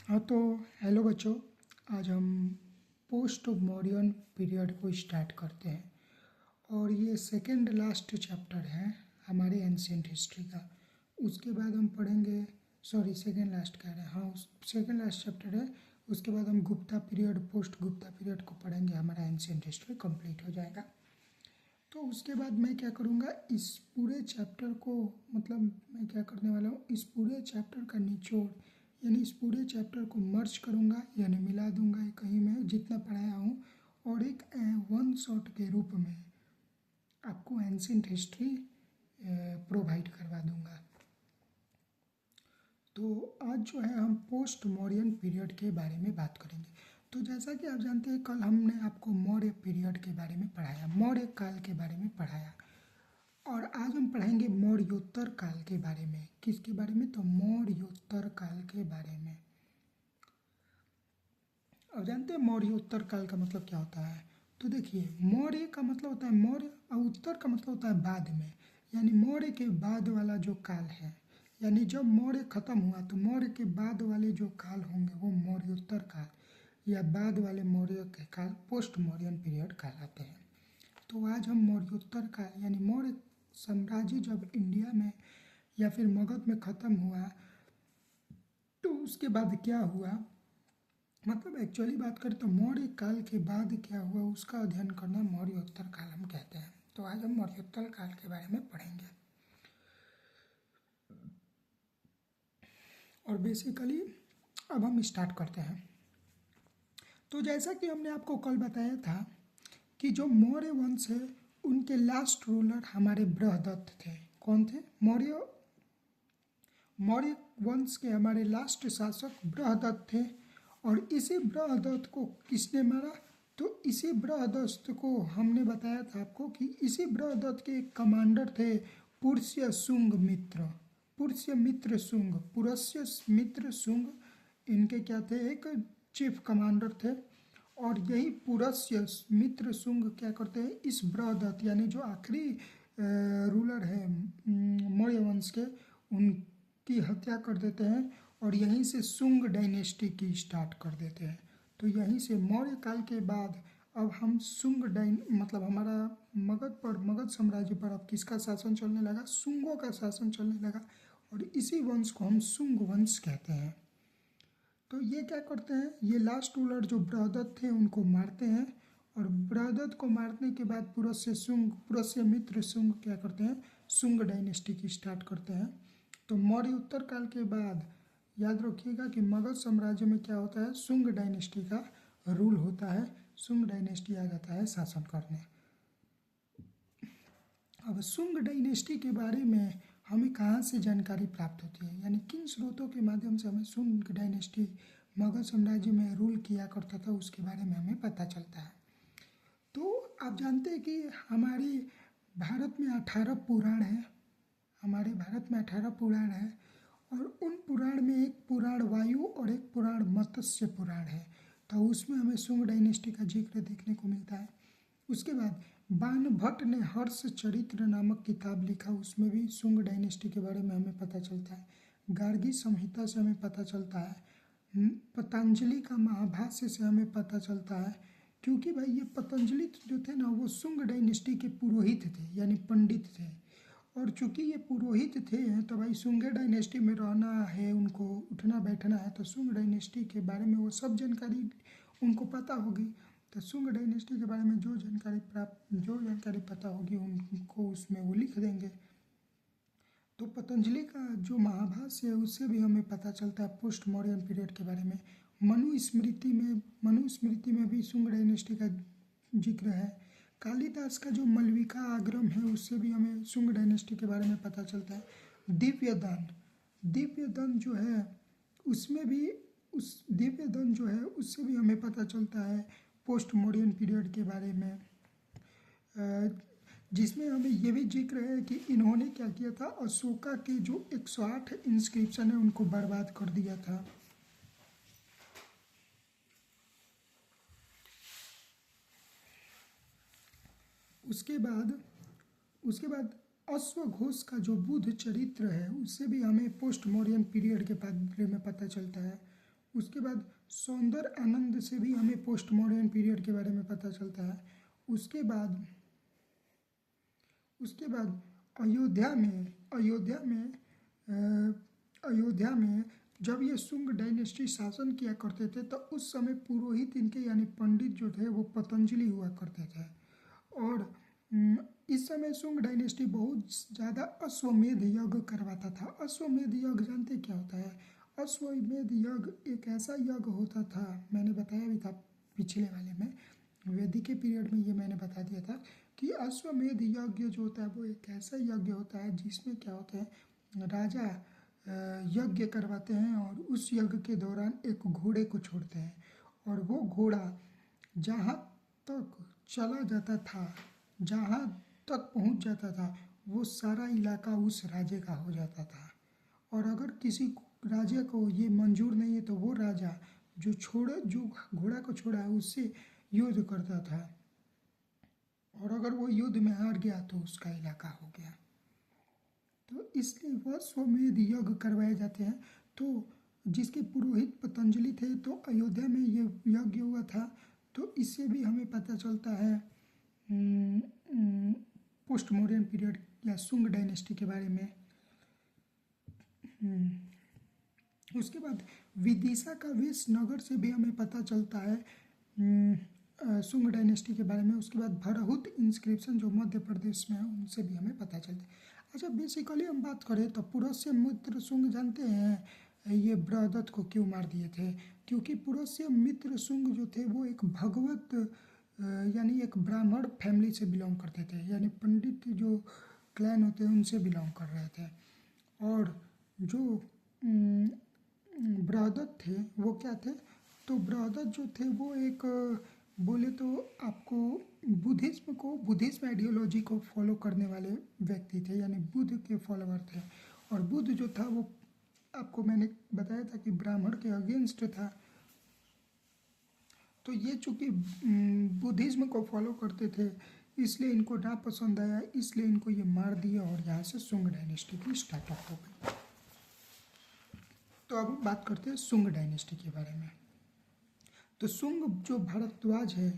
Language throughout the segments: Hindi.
हाँ तो हेलो बच्चों। आज हम पोस्ट मॉडर्न पीरियड को स्टार्ट करते हैं और ये सेकंड लास्ट चैप्टर है हमारे एंशियंट हिस्ट्री का। उसके बाद हम पढ़ेंगे, सॉरी सेकंड लास्ट कह रहे हैं, हाँ सेकंड लास्ट चैप्टर है। उसके बाद हम Gupta period post Gupta period को पढ़ेंगे, हमारा एंशियंट हिस्ट्री कंप्लीट हो जाएगा। तो उसके बाद मैं क्या करूँगा, इस पूरे चैप्टर को, मतलब मैं क्या करने वाला हूँ, इस पूरे चैप्टर का निचोड़ यानी इस पूरे चैप्टर को मर्ज करूँगा यानी मिला दूँगा कहीं मैं जितना पढ़ाया हूँ, और एक वन शॉट के रूप में आपको एंशियंट हिस्ट्री प्रोवाइड करवा दूँगा। तो आज जो है हम पोस्ट मॉडर्न पीरियड के बारे में बात करेंगे। तो जैसा कि आप जानते हैं, कल हमने आपको मौर्य पीरियड के बारे में पढ़ाया, मौर्य काल के बारे में पढ़ाया, और आज हम पढ़ेंगे मौर्योत्तर काल के बारे में। किसके बारे में? तो मौर्योत्तर काल के बारे में। अब जानते हैं मौर्योत्तर काल का मतलब क्या होता है? तो देखिए, मौर्य का मतलब होता है मौर्य, और उत्तर का मतलब होता है बाद में, यानी मौर्य के बाद वाला जो काल है, यानी जब मौर्य खत्म हुआ तो मौर्य के बाद वाले जो काल होंगे वो मौर्योत्तर काल या बाद वाले मौर्य के काल पोस्ट मॉडर्न पीरियड कहलाते हैं। तो आज हम मौर्योत्तर काल यानी मौर्य साम्राज्य जब इंडिया में या फिर मगध में ख़त्म हुआ तो उसके बाद क्या हुआ, मतलब एक्चुअली बात करें तो मौर्य काल के बाद क्या हुआ उसका अध्ययन करना मौर्योत्तर काल हम कहते हैं। तो आज हम मौर्योत्तर काल के बारे में पढ़ेंगे। और बेसिकली अब हम स्टार्ट करते हैं। तो जैसा कि हमने आपको कल बताया था कि जो मौर्य वंश है उनके लास्ट रूलर हमारे बृहदत्त थे। कौन थे? मौर्य वंश के हमारे लास्ट शासक बृहदत्त थे। और इसी बृहदत्त को किसने मारा? तो इसी बृहदत्त को हमने बताया था आपको कि इसी बृहदत्त के एक कमांडर थे पुरुष्य शुंग मित्र। पुरुष्य मित्र शुंग, पुरुष्य मित्र शुंग, इनके क्या थे? एक चीफ कमांडर थे। और यही पुरुष्य मित्र शुंग क्या करते हैं, इस बृहदत्त यानी जो आखिरी रूलर है मौर्य वंश के, उनकी हत्या कर देते हैं और यहीं से शुंग डायनेस्टी की स्टार्ट कर देते हैं। तो यहीं से मौर्य काल के बाद अब हम मतलब हमारा मगध साम्राज्य पर अब किसका शासन चलने लगा? शुंगों का शासन चलने लगा, और इसी वंश को हम शुंग वंश कहते हैं। तो ये क्या करते हैं, ये लास्ट रूलर जो बृहदत्त थे उनको मारते हैं, और बृहदत्त को मारने के बाद पुरुष्य मित्र शुंग क्या करते हैं, शुंग डायनेस्टी की स्टार्ट करते हैं। तो मौर्य उत्तर काल के बाद याद रखिएगा कि मगध साम्राज्य में क्या होता है, शुंग डायनेस्टी का रूल होता है, शुंग डायनेस्टी आ जाता है शासन करने। अब शुंग डायनेस्टी के बारे में हमें कहाँ से जानकारी प्राप्त होती है, यानी किन स्रोतों के माध्यम से हमें शुंग डायनेस्टी मगध साम्राज्य में रूल किया करता था उसके बारे में हमें पता चलता है। तो आप जानते हैं कि हमारे भारत में 18 पुराण हैं, हमारे भारत में 18 पुराण हैं, और उन पुराण में एक पुराण वायु और एक पुराण मत्स्य पुराण है। तो उसमें हमें शुंग डायनेस्टी का जिक्र देखने को मिलता है। उसके बाद बाणभट्ट ने हर्ष चरित्र नामक किताब लिखा, उसमें भी शुंग डायनेस्टी के बारे में हमें पता चलता है। गार्गी संहिता से हमें पता चलता है। पतंजलि का महाभाष्य से हमें पता चलता है, क्योंकि भाई ये पतंजलि जो थे ना वो शुंग डायनेस्टी के पुरोहित थे यानी पंडित थे। और चूंकि ये पुरोहित थे तो भाई शुंग डायनेस्टी में रहना है, उनको उठना बैठना है, तो शुंग डायनेस्टी के बारे में वो सब जानकारी उनको पता होगी। तो शुंग डायनेस्टी के बारे में जो जानकारी पता होगी उनको उसमें वो लिख देंगे। तो पतंजलि का जो महाभाष्य है उससे भी हमें पता चलता है पोस्ट मॉडर्न पीरियड के बारे में। मनुस्मृति में भी शुंग डायनेस्टी का जिक्र है। कालिदास का जो मलविका आगम है उससे भी हमें शुंग डायनेस्टी के बारे में पता चलता है। दिव्यदान जो है उसमें भी उस दिव्यदान जो है उससे भी हमें पता चलता है पोस्ट मॉडर्न पीरियड के बारे में, जिसमें हमें ये भी जिक्र है कि इन्होंने क्या किया था, अशोका के जो 108 इंस्क्रिप्शन है उनको बर्बाद कर दिया था। उसके बाद अश्वघोष का जो बुद्ध चरित्र है उससे भी हमें पोस्ट मॉडर्न पीरियड के बारे में पता चलता है। उसके बाद सौंदर्य आनंद से भी हमें पोस्ट मॉडर्न पीरियड के बारे में पता चलता है। उसके बाद उसके बाद अयोध्या में जब ये शुंग डायनेस्टी शासन किया करते थे तो उस समय पुरोहित इनके यानी पंडित जो थे वो पतंजलि हुआ करते थे। और इस समय शुंग डायनेस्टी बहुत ज़्यादा अश्वमेध यज्ञ करवाता था। अश्वमेध यज्ञ जानते क्या होता है? अश्वमेध यज्ञ एक ऐसा यज्ञ होता था, मैंने बताया भी था पिछले वाले में, वैदिक के पीरियड में ये मैंने बता दिया था कि अश्वमेध यज्ञ जो होता है वो एक ऐसा यज्ञ होता है जिसमें क्या होता है, राजा यज्ञ करवाते हैं और उस यज्ञ के दौरान एक घोड़े को छोड़ते हैं और वो घोड़ा जहाँ तक चला जाता था, जहाँ तक पहुँच जाता था, वो सारा इलाका उस राजे का हो जाता था। और अगर किसी राजा को ये मंजूर नहीं है तो वो राजा जो घोड़ा को छोड़ा है उससे युद्ध करता था और अगर वो युद्ध में हार गया तो उसका इलाका हो गया। तो इसलिए वह अश्वमेध यज्ञ करवाए जाते हैं। तो जिसके पुरोहित पतंजलि थे, तो अयोध्या में ये यज्ञ हुआ था। तो इससे भी हमें पता चलता है पोस्ट मॉडर्न पीरियड या शुंग डायनेस्टी के बारे में। उसके बाद विदिशा का विजयनगर से भी हमें पता चलता है शुंग डायनेस्टी के बारे में। उसके बाद भरहुत इंस्क्रिप्शन जो मध्य प्रदेश में है उनसे भी हमें पता चलता है। अच्छा, बेसिकली हम बात करें तो पुरुष्य मित्र शुंग जानते हैं ये बृहदत्त को क्यों मार दिए थे? क्योंकि पुरुष्य मित्र शुंग जो थे वो एक भगवत यानी एक ब्राह्मण फैमिली से बिलोंग करते थे, यानी पंडित जो क्लैन होते हैं उनसे बिलोंग कर रहे थे। और जो बृहदत्त थे वो क्या थे? तो बृहदत्त जो थे वो एक बोले तो आपको बुद्धिज्म आइडियोलॉजी को फॉलो करने वाले व्यक्ति थे, यानी बुद्ध के फॉलोअर थे। और बुद्ध जो था वो आपको मैंने बताया था कि ब्राह्मण के अगेंस्ट था। तो ये चूँकि बुद्धिज्म को फॉलो करते थे इसलिए इनको ना पसंद आया, इसलिए इनको ये मार दिया और यहाँ से शुंग डायनेस्टी की स्टार्टअप हो गई। तो अब बात करते हैं शुंग डायनेस्टी के बारे में। तो शुंग जो भारद्वाज है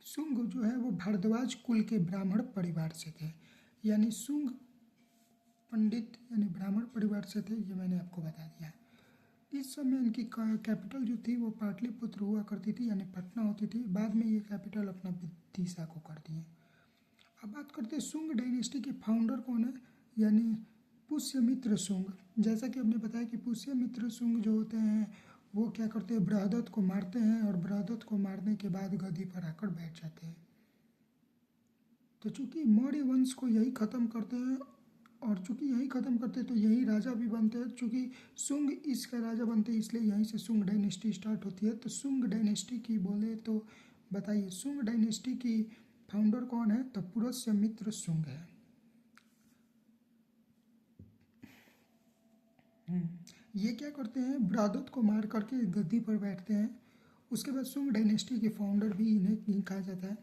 शुंग जो है वो भारद्वाज कुल के ब्राह्मण परिवार से थे, यानी शुंग पंडित यानी ब्राह्मण परिवार से थे, ये मैंने आपको बता दिया। इस समय इनकी कैपिटल जो थी वो पाटलिपुत्र हुआ करती थी, यानी पटना होती थी। बाद में ये कैपिटल अपना विदिशा को कर दिए। अब बात करते हैं शुंग डायनेस्टी के फाउंडर कौन है, यानी पुष्यमित्र शुंग। जैसा कि हमने बताया कि पुष्यमित्र शुंग जो होते हैं वो क्या करते हैं, बृहदत्त को मारते हैं और बृहदत्त को मारने के बाद गद्दी पर आकर बैठ जाते हैं। तो चूंकि मौर्य वंश को यही ख़त्म करते हैं और चूंकि यही ख़त्म करते हैं तो यही राजा भी बनते हैं। चूंकि शुंग इसका राजा बनते हैं इसलिए यहीं से शुंग डायनेस्टी स्टार्ट होती है। तो शुंग डायनेस्टी की बोले तो बताइए शुंग डायनेस्टी की फाउंडर कौन है? तो पुष्यमित्र शुंग है। ये क्या करते हैं, बृहदत्त को मार करके गद्दी पर बैठते हैं। उसके बाद शुंग डायनेस्टी के फाउंडर भी इन्हें कहा जाता है।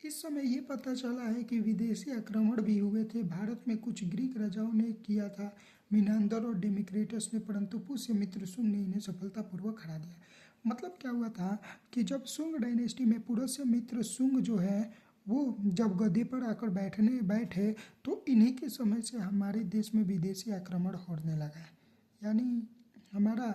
इस समय ये पता चला है कि विदेशी आक्रमण भी हुए थे। भारत में कुछ ग्रीक राजाओं ने किया था, मिनांदर और डेमिक्रिटस ने, परंतु पुष्यमित्र शुंग ने इन्हें सफलतापूर्वक हरा दिया। मतलब क्या हुआ था कि जब शुंग डायनेस्टी में पुष्यमित्र शुंग जो है वो जब गद्दी पर आकर बैठे तो इन्हीं के समय से हमारे देश में विदेशी आक्रमण होने लगा। यानी हमारा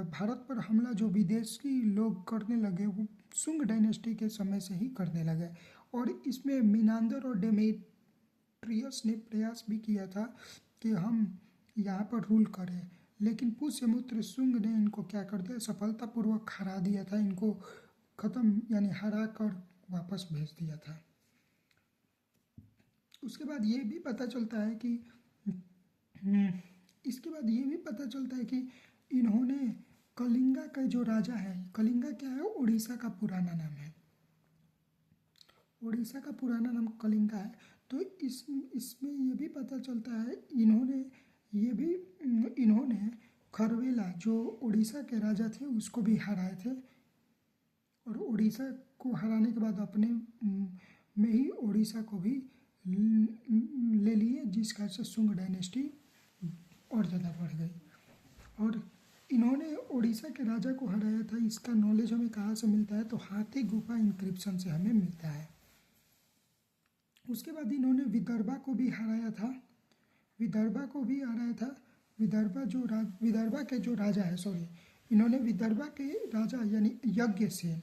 भारत पर हमला जो विदेशी लोग करने लगे वो शुंग डायनेस्टी के समय से ही करने लगे। और इसमें मिनांदर और डेमेट्रियस ने प्रयास भी किया था कि हम यहाँ पर रूल करें, लेकिन पुष्यमित्र शुंग ने इनको क्या कर दिया, सफलतापूर्वक हरा दिया था। इनको ख़त्म यानी हरा कर वापस भेज दिया था। उसके बाद ये भी पता चलता है कि इसके बाद ये भी पता चलता है कि इन्होंने कलिंगा का जो राजा है, कलिंगा क्या है, उड़ीसा का पुराना नाम है, उड़ीसा का पुराना नाम कलिंगा है। तो इसमें ये भी पता चलता है इन्होंने खरवेला जो उड़ीसा के राजा थे उसको भी हराए थे और उड़ीसा को हराने के बाद अपने में ही उड़ीसा को भी ले लिए, जिस कारण से शुंग डायनेस्टी और ज़्यादा बढ़ गई। और इन्होंने उड़ीसा के राजा को हराया था। इसका नॉलेज हमें कहाँ से मिलता है, तो हाथी गुफा इंक्रिप्शन से हमें मिलता है। उसके बाद इन्होंने विदर्भा को भी हराया था। विदर्भा को भी हराया था। विदर्भा के जो राजा है, सॉरी, इन्होंने विदर्भा के राजा यानी यज्ञसेन,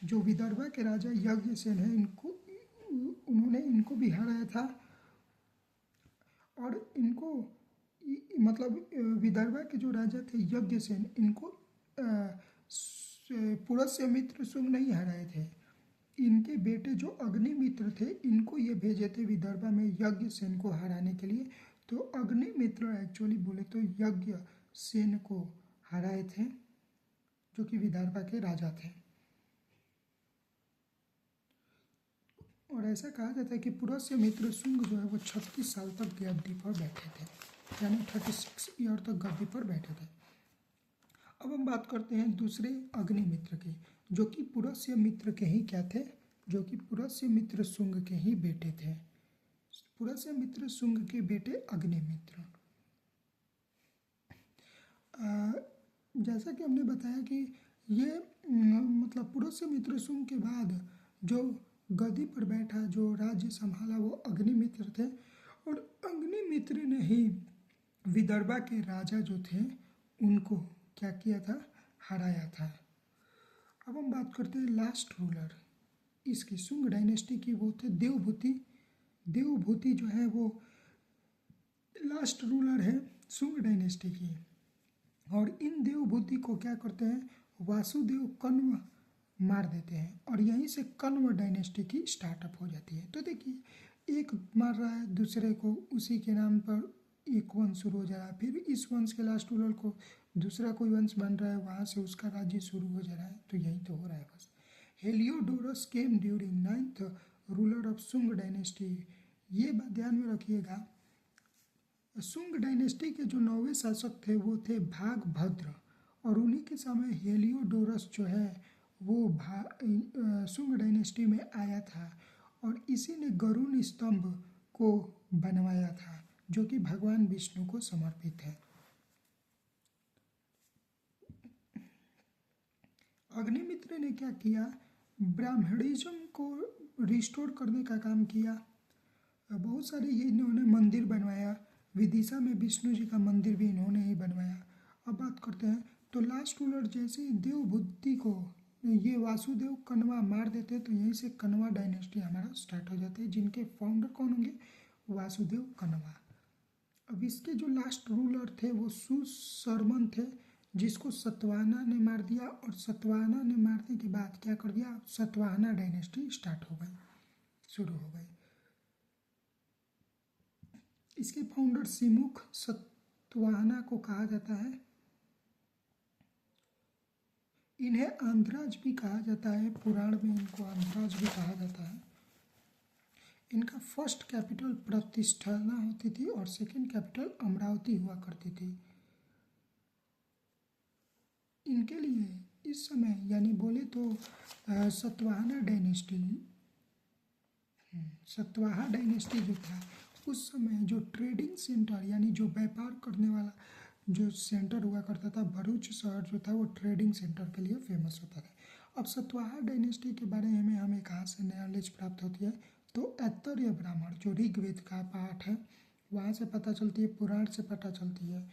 जो विदर्भा के राजा यज्ञसेन है, उन्होंने इनको भी हराया था। और इनको मतलब विदर्भा के जो राजा थे यज्ञसेन, इनको पुरुष्यमित्र शुंग नहीं हराए थे। इनके बेटे जो अग्निमित्र थे, इनको ये भेजे थे विदर्भा में यज्ञसेन को हराने के लिए। तो अग्निमित्र एक्चुअली बोले तो यज्ञसेन को हराए थे, जो कि विदर्भा के राजा थे। और ऐसा कहा जाता है कि पुरुष्यमित्र शुंग जो है वो 36 साल तक गद्दी पर बैठे थे, यानी 36 ईयर तक गद्दी पर बैठे थे। अब हम बात करते हैं दूसरे अग्निमित्र की, जो कि पुरुष्यमित्र के ही क्या थे, जो कि पुरुष्यमित्र शुंग के ही बेटे थे। पुरुष्यमित्र शुंग के बेटे अग्निमित्र। जैसा कि हमने बताया कि ये मतलब पुरुष्यमित्र शुंग के बाद जो गद्दी पर बैठा, जो राज्य संभाला, वो अग्निमित्र थे। और अग्निमित्र ने ही विदर्भा के राजा जो थे उनको क्या किया था, हराया था। अब हम बात करते हैं लास्ट रूलर इसकी शुंग डायनेस्टी की, वो थे देवभूति। देवभूति जो है वो लास्ट रूलर है शुंग डायनेस्टी की। और इन देवभूति को क्या करते हैं, वासुदेव कण्व मार देते हैं, और यहीं से कण्व डायनेस्टी की स्टार्टअप हो जाती है। तो देखिए, एक मार रहा है दूसरे को, उसी के नाम पर एक वंश शुरू हो जा रहा है, फिर इस वंश के लास्ट रूलर को दूसरा कोई वंश बन रहा है, वहाँ से उसका राज्य शुरू हो जा रहा है। तो यही तो हो रहा है बस। Heliodorus came during 9th ruler of Shunga dynasty. ये बात ध्यान में रखिएगा, शुंग डायनेस्टी के जो 9वें शासक थे वो थे भागभद्र, और उन्हीं के समय हेलियोडोरस जो है वो शुंग डायनेस्टी में आया था, और इसी ने गरुड़ स्तंभ को बनवाया था, जो कि भगवान विष्णु को समर्पित है। अग्निमित्र ने क्या किया, ब्राह्मणिज्म को रिस्टोर करने का काम किया। बहुत सारे ये इन्होंने मंदिर बनवाया। विदिशा में विष्णु जी का मंदिर भी इन्होंने ही बनवाया। अब बात करते हैं, तो लास्ट रूलर जैसे ही देवभूति को ये वासुदेव कण्वा मार देते, तो यहीं से कण्वा डायनेस्टी हमारा स्टार्ट हो जाती है, जिनके फाउंडर कौन होंगे, वासुदेव कण्वा। अब इसके जो लास्ट रूलर थे वो सुशर्मन थे, जिसको सतवाहना ने मार दिया, और सतवाहना ने मारने के बाद क्या कर दिया, सतवाहना डायनेस्टी स्टार्ट हो गई, शुरू हो गई। इसके फाउंडर सिमुख सतवाहना को कहा जाता है। इन्हें आंध्राज भी कहा जाता है, पुराण में इनको आंध्राज भी कहा जाता है। इनका फर्स्ट कैपिटल प्रतिष्ठाना होती थी, और सेकंड कैपिटल अमरावती हुआ करती थी। इनके लिए इस समय यानी बोले तो सतवाहना डायनेस्टी जो था, उस समय जो ट्रेडिंग सेंटर यानी जो व्यापार करने वाला जो सेंटर हुआ करता था, भरूच शहर जो था वो ट्रेडिंग सेंटर के लिए फेमस होता था। अब सतवाहा डायनेस्टी के बारे में हमें कहाँ से नॉलेज प्राप्त होती है, तो ऐतरेय ब्राह्मण जो ऋग्वेद का पाठ है वहाँ से पता चलती है, पुराण से पता चलती है।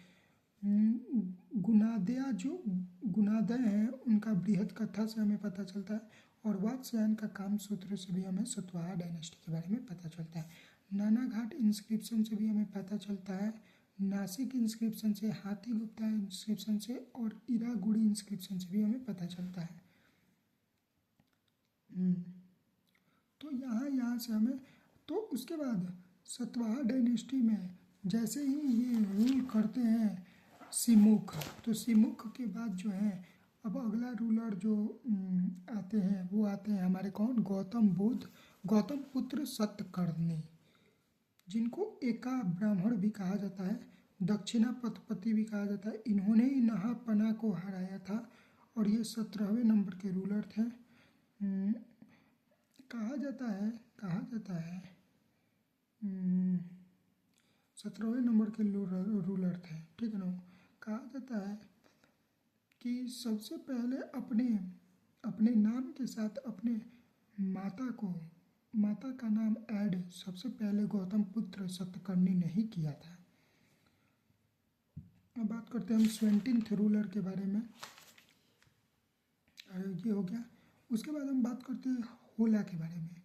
गुणादय हैं उनका बृहद कथा से हमें पता चलता है, और वात्स्यायन का काम सूत्र से भी हमें सतवाहा डायनेस्टी के बारे में पता चलता है। नाना घाट इंस्क्रिप्शन से भी हमें पता चलता है, नासिक इंस्क्रिप्शन से, हाथी गुप्ता इंस्क्रिप्शन से, और इरागुड़ी इंस्क्रिप्शन से भी हमें पता चलता है। तो यहाँ से हमें, तो उसके बाद सतवाहा डायनेस्टी में जैसे ही ये रूल करते हैं सिमुख, तो सिमुख के बाद जो है अब अगला रूलर जो आते हैं वो आते हैं हमारे कौन, गौतम पुत्र सतकर्णी, जिनको एका ब्राह्मण भी कहा जाता है, दक्षिणा पथपति भी कहा जाता है। इन्होंने ही नहापना को हराया था, और ये 17वें नंबर के रूलर थे। कहा जाता है 17वें नंबर के रूलर थे, ठीक है ना। कहा जाता है कि सबसे पहले अपने अपने नाम के साथ अपने माता का नाम ऐड सबसे पहले गौतम पुत्र सतकर्णी ने ही किया था। अब बात करते हैं हम 17th रूलर के बारे में। ये हो गया। उसके बाद हम बात करते हैं होला के बारे में।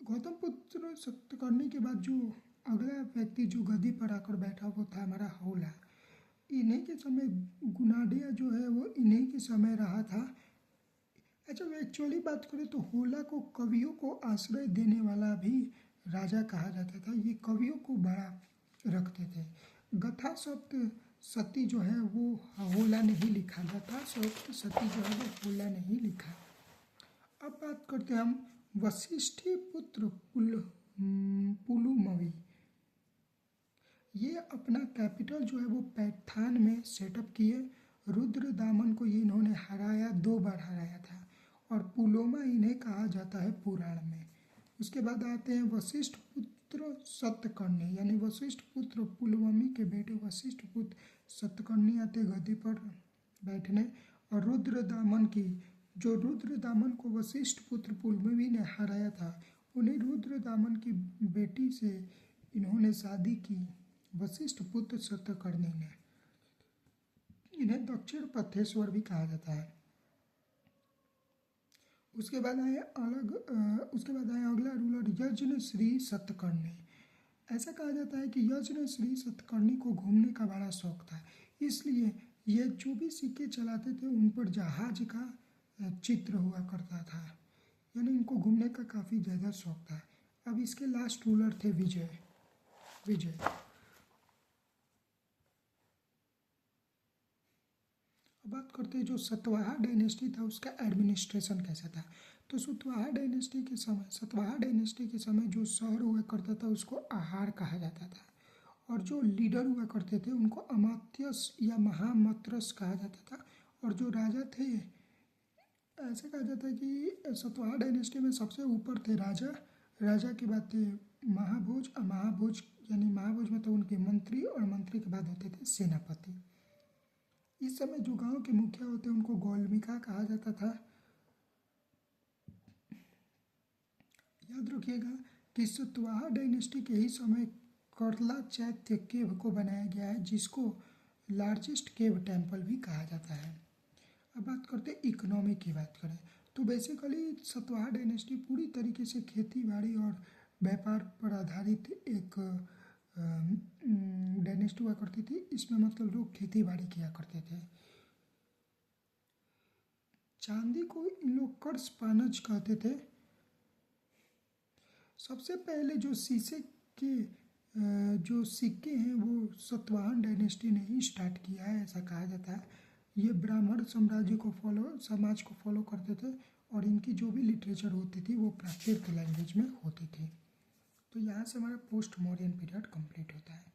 गौतम पुत्र सतकर्णी के बाद जो अगला व्यक्ति जो गद्दी पर आकर बैठा वो था हमारा होला। इन्हीं के समय गुनाडिया जो है वो इन्हीं के समय रहा था। अच्छा, एक्चुअली बात करें तो होला को कवियों को आश्रय देने वाला भी राजा कहा जाता था। ये कवियों को बड़ा रखते थे। गथा शब्द सती जो है वो होला ने ही लिखा। गथा शब्द सती जो है वो होला ने ही लिखा। अब बात करते हैं हम वशिष्ठी पुत्र पुलुमवी। ये अपना कैपिटल जो है वो पैठान में सेटअप किए। रुद्रदामन को ये इन्होंने हराया, 2 बार हराया था और पुलोमा इन्हें कहा जाता है पुराण में। उसके बाद आते हैं वशिष्ठ पुत्र सतकर्णी, यानी वशिष्ठ पुत्र पुलुमवी के बेटे वशिष्ठ पुत्र सतकर्णी आते गद्दी पर बैठने। और रुद्रदामन को वशिष्ठ पुत्र पुलुमवी ने हराया था, उन्हीं रुद्रदामन की बेटी से इन्होंने शादी की वशिष्ठ पुत्र सतकर्णी ने। इन्हें दक्षिण पथेश्वर भी कहा जाता है। उसके बाद आए अगला रूलर यज्ञ श्री सतकर्णी। ऐसा कहा जाता है कि यज्ञ श्री सतकर्णी को घूमने का बड़ा शौक था, इसलिए ये जो भी सिक्के चलाते थे उन पर जहाज का चित्र हुआ करता था, यानी इनको घूमने का काफ़ी ज़्यादा शौक था। अब इसके लास्ट रूलर थे विजय। अब बात करते हैं जो सतवाहा डायनेस्टी था उसका एडमिनिस्ट्रेशन कैसा था। तो सतवाहा डायनेस्टी के समय जो शहर हुआ करता था उसको आहार कहा जाता था, और जो लीडर हुआ करते थे उनको अमात्यस या महामत्रस कहा जाता था। और जो राजा थे, ऐसा कहा जाता है कि सतवाहा डायनेस्टी में सबसे ऊपर थे राजा के बाद थे महाभोज। यानी महाभोज में तो उनके मंत्री, और मंत्री के बाद होते थे सेनापति। इस समय जो गांव के मुखिया होते हैं उनको गौलमिका कहा जाता था। याद रखिएगा कि सतवाहा डायनेस्टी के ही समय करला चैत्य केव को बनाया गया है, जिसको लार्जेस्ट केव टेम्पल भी कहा जाता है। अब बात करते हैं इकोनॉमी की। बात करें तो बेसिकली सतवाहा डायनेस्टी पूरी तरीके से खेती बाड़ी और व्यापार पर आधारित एक डायनेस्टी हुआ करती थी। इसमें मतलब लोग खेती बाड़ी किया करते थे। चांदी को इन लोग कर्स पानज कहते थे। सबसे पहले जो शीशे के जो सिक्के हैं वो सतवाहन डायनेस्टी ने ही स्टार्ट किया है, ऐसा कहा जाता है। ये ब्राह्मण समाज को फॉलो करते थे, और इनकी जो भी लिटरेचर होती थी वो प्राकृत लैंग्वेज में होती थी। तो यहाँ से हमारा पोस्ट मॉडर्न पीरियड कंप्लीट होता है।